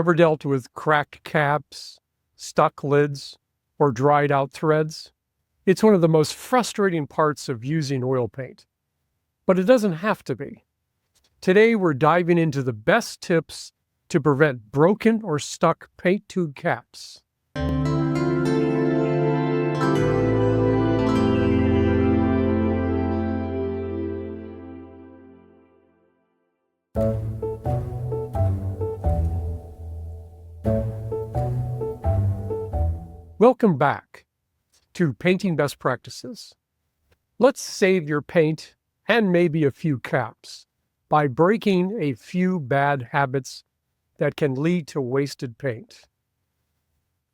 Ever dealt with cracked caps, stuck lids, or dried out threads? It's one of the most frustrating parts of using oil paint. But it doesn't have to be. Today we're diving into the best tips to prevent broken or stuck paint tube caps. Welcome back to Painting Best Practices. Let's save your paint and maybe a few caps by breaking a few bad habits that can lead to wasted paint.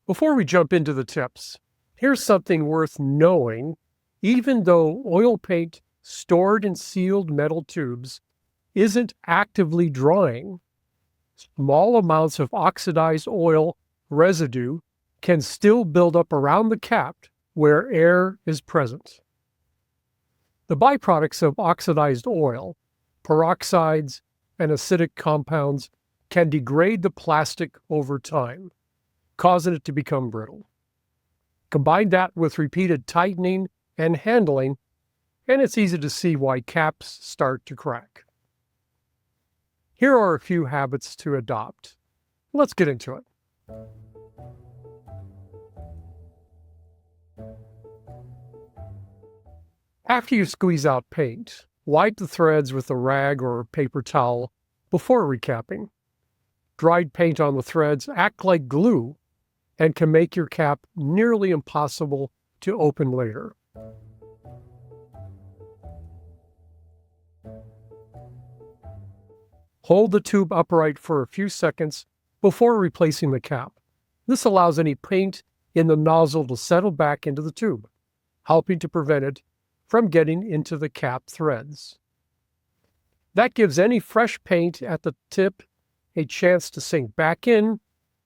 Before we jump into the tips, here's something worth knowing. Even though oil paint stored in sealed metal tubes isn't actively drying, small amounts of oxidized oil residue can still build up around the cap where air is present. The byproducts of oxidized oil, peroxides, and acidic compounds can degrade the plastic over time, causing it to become brittle. Combine that with repeated tightening and handling, and it's easy to see why caps start to crack. Here are a few habits to adopt. Let's get into it. After you squeeze out paint, wipe the threads with a rag or a paper towel before recapping. Dried paint on the threads act like glue and can make your cap nearly impossible to open later. Hold the tube upright for a few seconds before replacing the cap. This allows any paint in the nozzle to settle back into the tube, helping to prevent it from getting into the cap threads. That gives any fresh paint at the tip a chance to sink back in,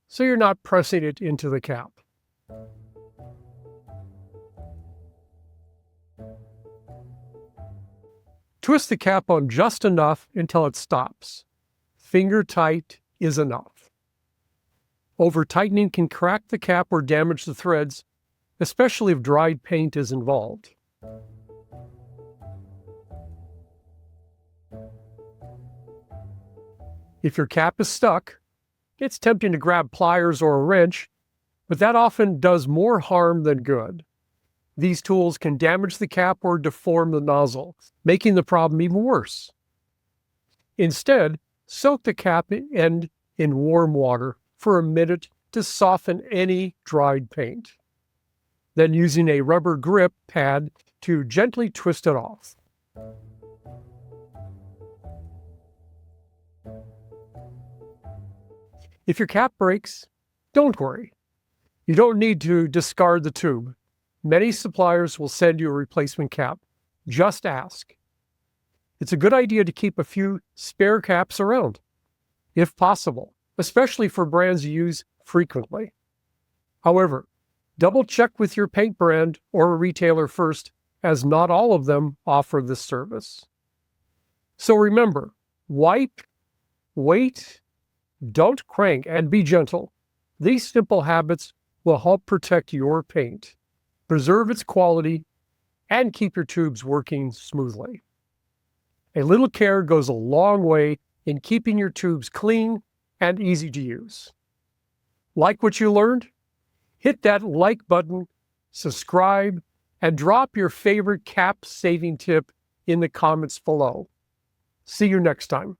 so you're not pressing it into the cap. Twist the cap on just enough until it stops. Finger tight is enough. Over-tightening can crack the cap or damage the threads, especially if dried paint is involved. If your cap is stuck, it's tempting to grab pliers or a wrench, but that often does more harm than good. These tools can damage the cap or deform the nozzle, making the problem even worse. Instead, soak the cap end in warm water for a minute to soften any dried paint. Then using a rubber grip pad to gently twist it off. If your cap breaks, don't worry. You don't need to discard the tube. Many suppliers will send you a replacement cap. Just ask. It's a good idea to keep a few spare caps around, if possible, especially for brands you use frequently. However, double check with your paint brand or a retailer first, as not all of them offer this service. So remember, wipe, wait, don't crank, and be gentle. These simple habits will help protect your paint, preserve its quality, and keep your tubes working smoothly. A little care goes a long way in keeping your tubes clean and easy to use. Like what you learned? Hit that like button, subscribe, and drop your favorite cap-saving tip in the comments below. See you next time.